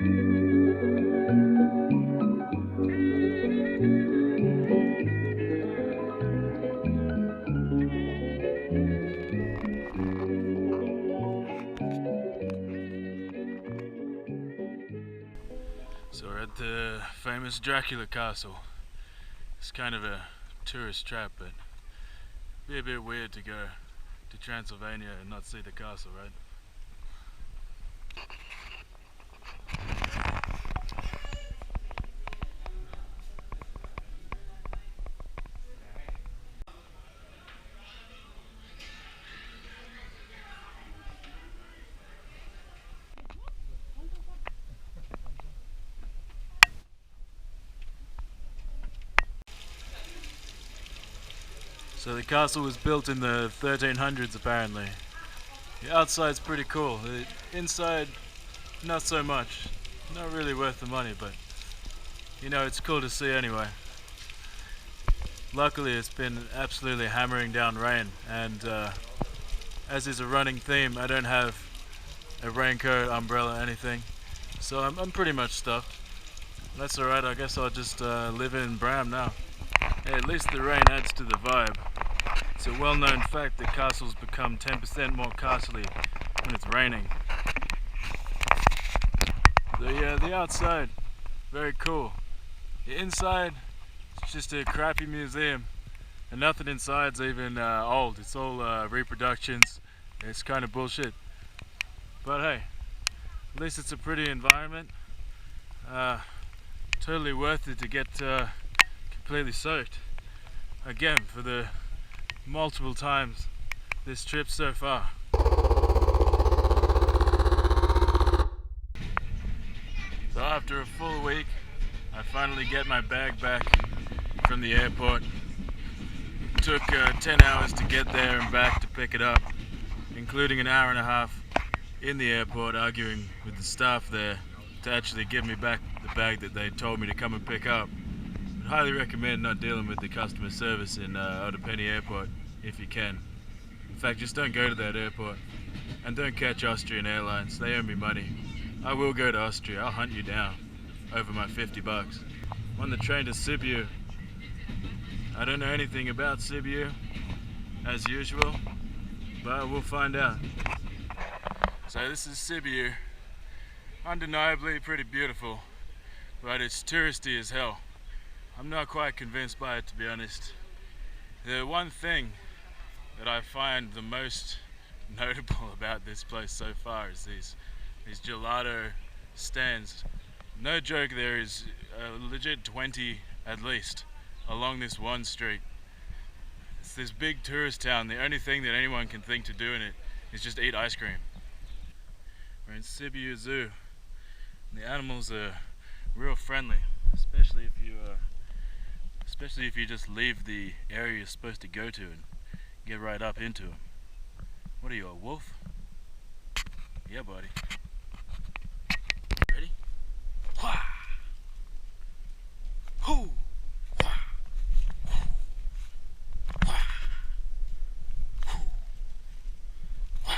So we're at the famous Dracula castle. It's kind of a tourist trap, but it'd be a bit weird to go to Transylvania and not see the castle, right? So the castle was built in the 1300s apparently. The outside's pretty cool. The inside, not so much. Not really worth the money, but you know, it's cool to see anyway. Luckily it's been absolutely hammering down rain, and as is a running theme, I don't have a raincoat, umbrella, anything. So I'm pretty much stuffed. That's alright, I guess I'll just live in Bram now. Hey, at least the rain adds to the vibe. It's a well-known fact that castles become 10% more costly when it's raining. So yeah, the outside, very cool. The inside, it's just a crappy museum. And nothing inside's even old. It's all reproductions. It's kind of bullshit. But hey, at least it's a pretty environment. Totally worth it to get completely soaked. Again, for the multiple times this trip so far. So after a full week, I finally get my bag back from the airport. It took 10 hours to get there and back to pick it up, including an hour and a half in the airport arguing with the staff there to actually give me back the bag that they told me to come and pick up. I'd highly recommend not dealing with the customer service in Otepeni Airport if you can. In fact, just don't go to that airport, and don't catch Austrian Airlines. They owe me money. I will go to Austria. I'll hunt you down over my 50 bucks. I'm on the train to Sibiu. I don't know anything about Sibiu, as usual, but we'll find out. So this is Sibiu. Undeniably pretty beautiful, but it's touristy as hell. I'm not quite convinced by it, to be honest. The one thing that I find the most notable about this place so far is these gelato stands. No joke, there is a legit 20 at least along this one street. It's this big tourist town. The only thing that anyone can think to do in it is just eat ice cream. We're in Sibiu Zoo, and the animals are real friendly, especially if you just leave the area you're supposed to go to and get right up into them. What are you, a wolf? Yeah, buddy. Ready? Wah! Hoo! Wah! Wah! Hoo! Wah!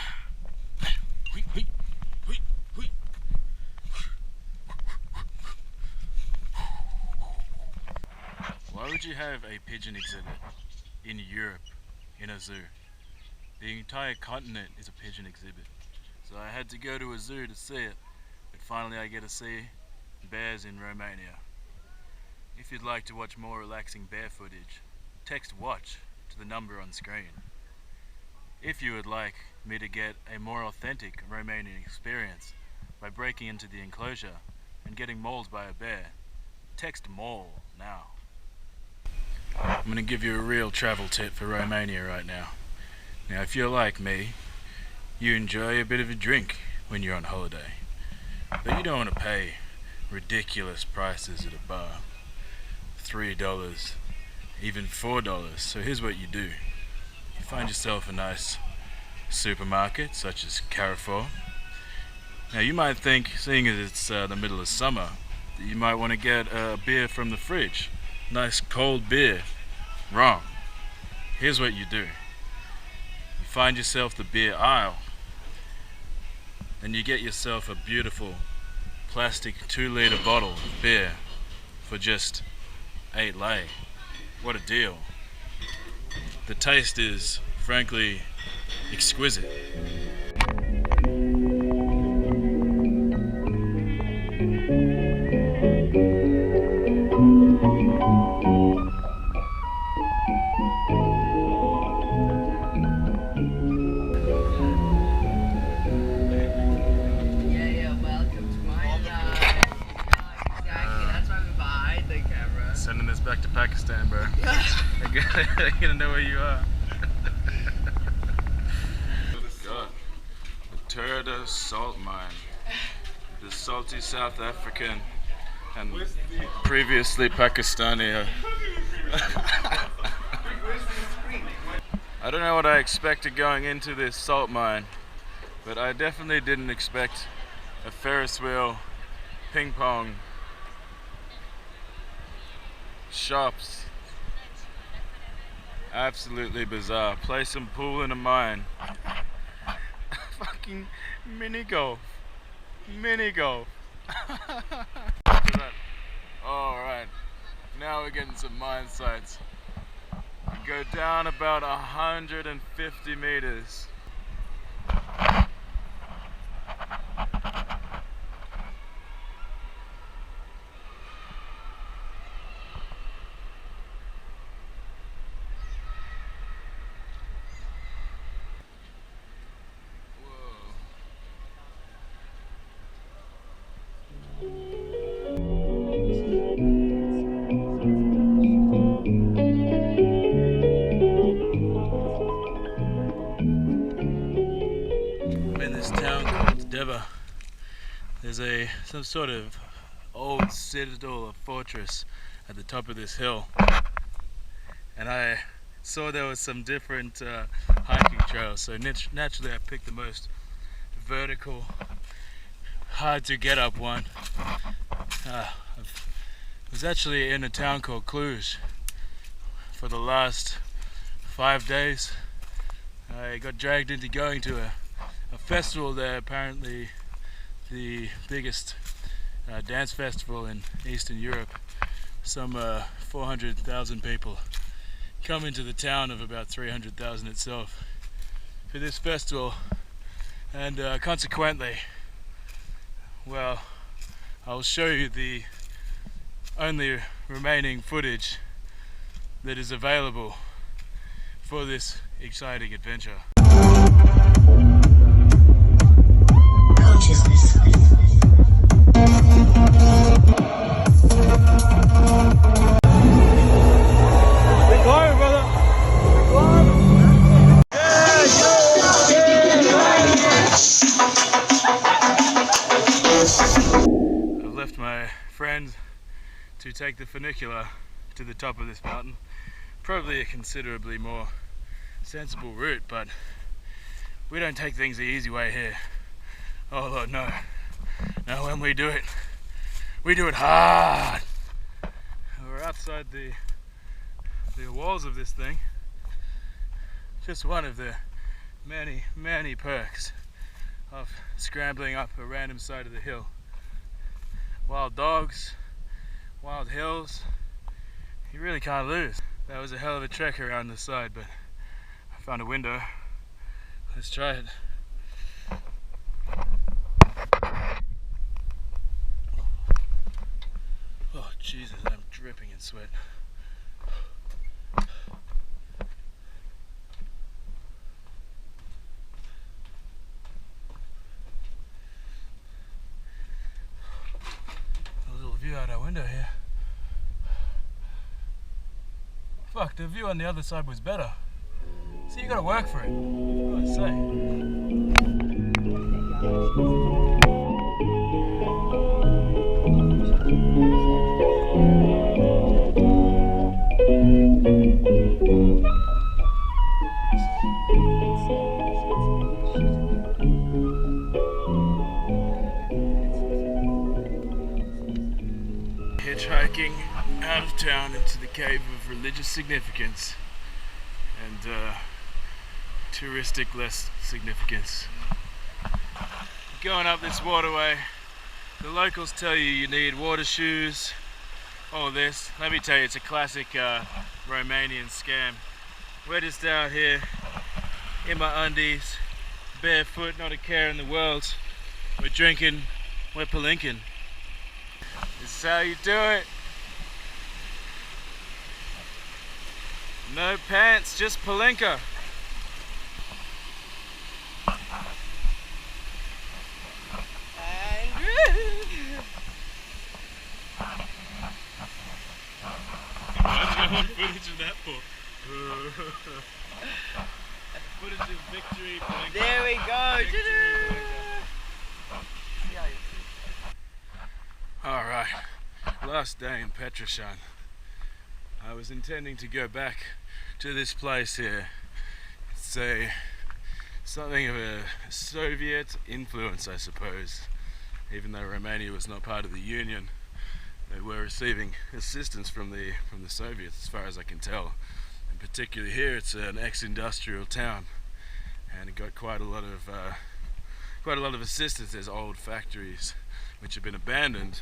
Hui, hui, hui, hui. Why would you have a pigeon exhibit in Europe in a zoo? The entire continent is a pigeon exhibit. So I had to go to a zoo to see it, but finally I get to see bears in Romania. If you'd like to watch more relaxing bear footage, text WATCH to the number on screen. If you would like me to get a more authentic Romanian experience by breaking into the enclosure and getting mauled by a bear, text MAUL now. I'm going to give you a real travel tip for Romania right now. Now, if you're like me, you enjoy a bit of a drink when you're on holiday, but you don't want to pay ridiculous prices at a bar. $3, even $4. So here's what you do. You find yourself a nice supermarket, such as Carrefour. Now you might think, seeing as it's the middle of summer, that you might want to get a beer from the fridge. Nice cold beer. Wrong. Here's what you do. You find yourself the beer aisle, then you get yourself a beautiful plastic 2-litre bottle of beer for just 8 lei. What a deal. The taste is, frankly, exquisite. Sending this back to Pakistan, bro. They're gonna know where you are. God. The Turda salt mine. The salty South African and previously Pakistani. I don't know what I expected going into this salt mine, but I definitely didn't expect a Ferris wheel, ping pong, shops. Absolutely bizarre. Play some pool in a mine. Fucking mini golf. Mini golf. Alright, now we're getting some mine sites. We go down about 150 meters. Town called Deva. There's some sort of old citadel or fortress at the top of this hill, and I saw there was some different hiking trails, so naturally I picked the most vertical, hard to get up one. I was actually in a town called Cluj for the last 5 days. I got dragged into going to a festival there, apparently the biggest dance festival in Eastern Europe. Some 400,000 people come into the town of about 300,000 itself for this festival, and consequently, well, I'll show you the only remaining footage that is available for this exciting adventure. Consciousness. We're climbing, brother. We're climbing. I've left my friend to take the funicular to the top of this mountain. Probably a considerably more sensible route, but we don't take things the easy way here. Oh Lord, no. No, when we do it hard. We're outside the walls of this thing. Just one of the many, many perks of scrambling up a random side of the hill. Wild dogs, wild hills. You really can't lose. That was a hell of a trek around the side, but I found a window. Let's try it. Oh Jesus, I'm dripping in sweat. A little view out our window here. Fuck, the view on the other side was better. So you gotta work for it. What do I say? Hitchhiking out of town into the cave of religious significance and touristic less significance. Going up this waterway The locals tell you need water shoes, all this. Let me tell you, it's a classic Romanian scam. We're just out here in my undies, barefoot, not a care in the world. We're drinking, we're palinking. This is how you do it. No pants, just palinka. What footage of that for? Footage of victory. There we go. Alright, last day in Petrosani. I was intending to go back to this place here. It's something of a Soviet influence, I suppose. Even though Romania was not part of the Union, they were receiving assistance from the Soviets, as far as I can tell. And particularly here, it's an ex-industrial town, and it got quite a lot of assistance. There's old factories which have been abandoned,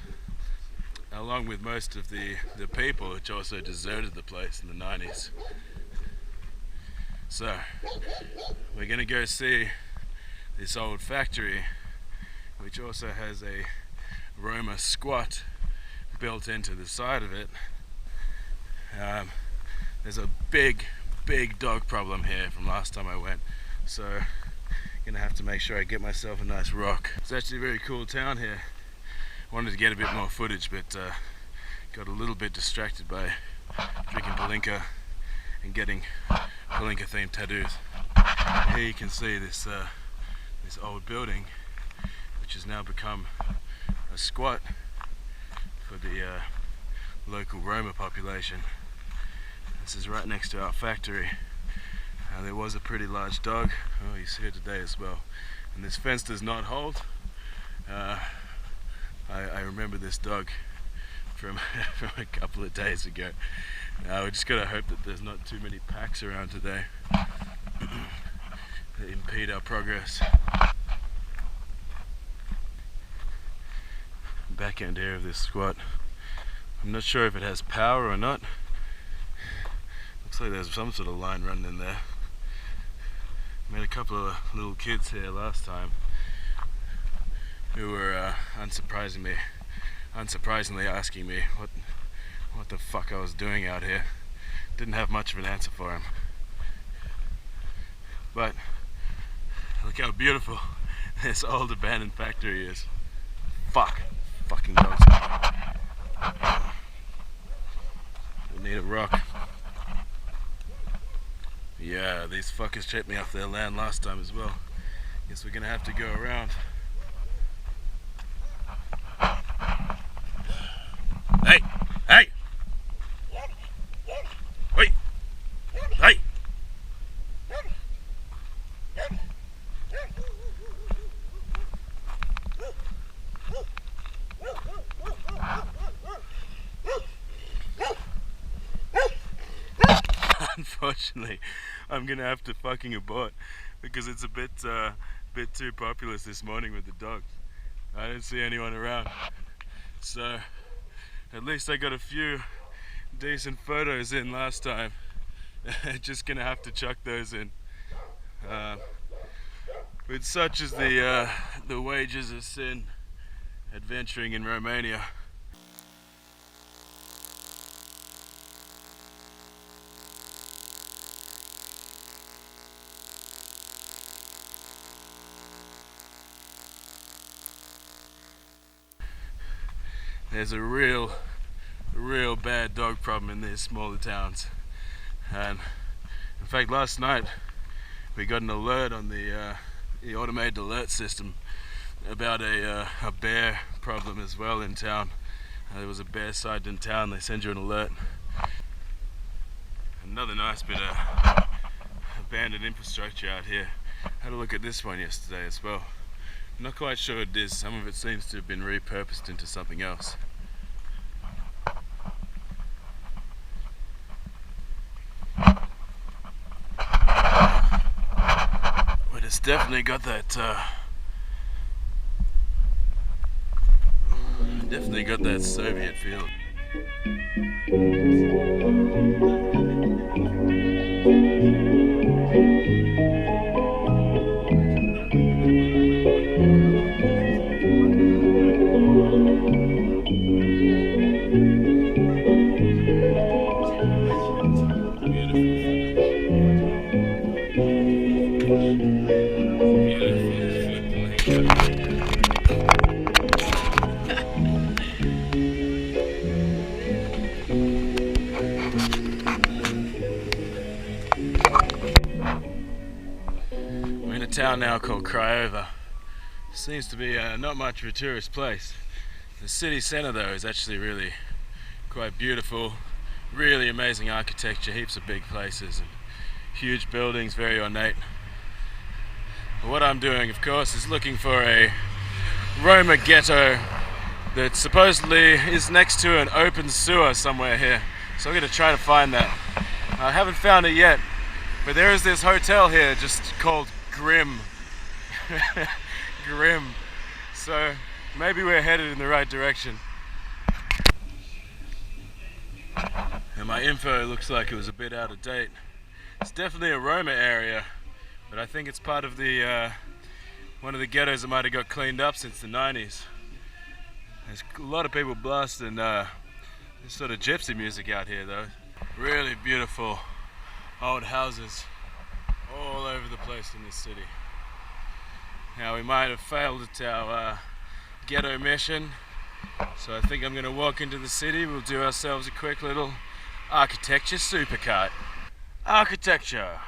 along with most of the people, which also deserted the place in the 90s. So we're gonna go see this old factory, which also has a Roma squat built into the side of it. There's a big dog problem here from last time I went, so I'm gonna have to make sure I get myself a nice rock. It's actually a very cool town here. Wanted to get a bit more footage, but got a little bit distracted by drinking palinka and getting palinka themed tattoos. Here you can see this old building, which has now become a squat for the local Roma population. This is right next to our factory. There was a pretty large dog. Oh, he's here today as well. And this fence does not hold. I remember this dog from a couple of days ago. We just gotta hope that there's not too many packs around today that impede our progress. Back end here of this squat. I'm not sure if it has power or not. Looks like there's some sort of line running in there. Met a couple of little kids here last time who were unsurprisingly asking me what the fuck I was doing out here. Didn't have much of an answer for him. But look how beautiful this old abandoned factory is. Fucking dogs. We need a rock. Yeah, these fuckers checked me off their land last time as well. Guess we're gonna have to go around. Hey! Hey! Wait! Hey! Unfortunately, I'm gonna have to fucking abort because it's a bit too populous this morning with the dogs. I didn't see anyone around, so at least I got a few decent photos in last time. Just gonna have to chuck those in. With such as the wages of sin adventuring in Romania. There's a real bad dog problem in these smaller towns, and in fact last night we got an alert on the automated alert system about a bear problem as well in town. There was a bear sighted in town. They send you an alert. Another nice bit of abandoned infrastructure out here. Had a look at this one yesterday as well. I'm not quite sure what it is. Some of it seems to have been repurposed into something else. But it's definitely got that Definitely got that Soviet feel. We're in a town now called Craiova. Seems to be not much of a tourist place. The city centre though is actually really quite beautiful, really amazing architecture, heaps of big places and huge buildings, very ornate. But what I'm doing of course is looking for a Roma ghetto that supposedly is next to an open sewer somewhere here. So I'm going to try to find that. I haven't found it yet, but there is this hotel here just called Grim. Grim. So maybe we're headed in the right direction. And my info looks like it was a bit out of date. It's definitely a Roma area, but I think it's part of the one of the ghettos that might have got cleaned up since the 90s. There's a lot of people blasting this sort of gypsy music out here though. Really beautiful old houses all over the place in this city. Now we might have failed at our ghetto mission, so I think I'm going to walk into the city. We'll do ourselves a quick little architecture supercut. Architecture!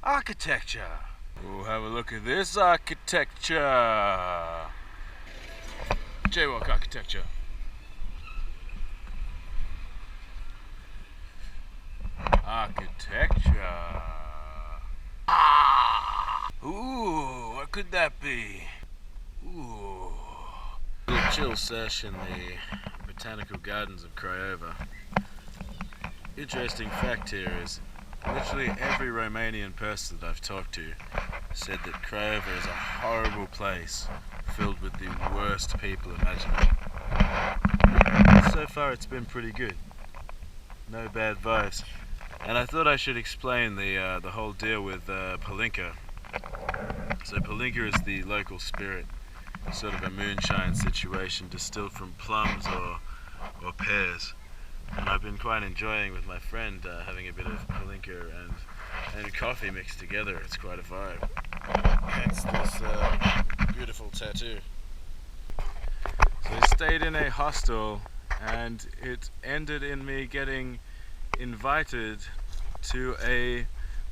Architecture! We'll have a look at this architecture! Jaywalk architecture. Architecture! Ooh, what could that be? Ooh. A little chill sesh in the botanical gardens of Craiova. Interesting fact here is literally every Romanian person that I've talked to said that Craiova is a horrible place filled with the worst people imaginable. So far it's been pretty good. No bad vibes. And I thought I should explain the whole deal with Palinka. So Palinka is the local spirit, sort of a moonshine situation distilled from plums or pears. And I've been quite enjoying with my friend having a bit of Palinka and coffee mixed together. It's quite a vibe. Hence this beautiful tattoo. So I stayed in a hostel and it ended in me getting invited to a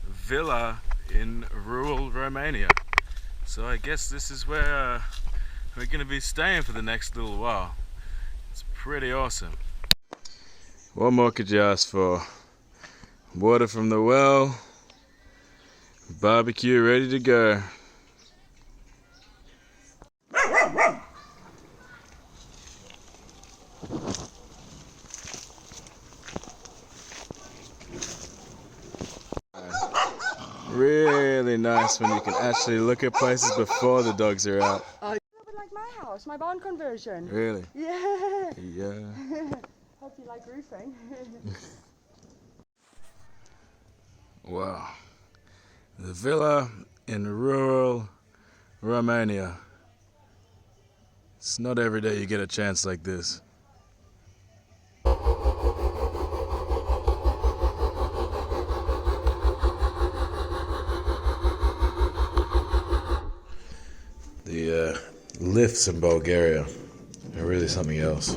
villa in rural Romania. So I guess this is where we're going to be staying for the next little while. It's pretty awesome. What more could you ask for? Water from the well, barbecue ready to go. Really nice when you can actually look at places before the dogs are out. Like my house, my barn conversion. Really? Yeah. Yeah. Hope you like roofing. Wow. The villa in rural Romania. It's not every day you get a chance like this. The lifts in Bulgaria are really something else.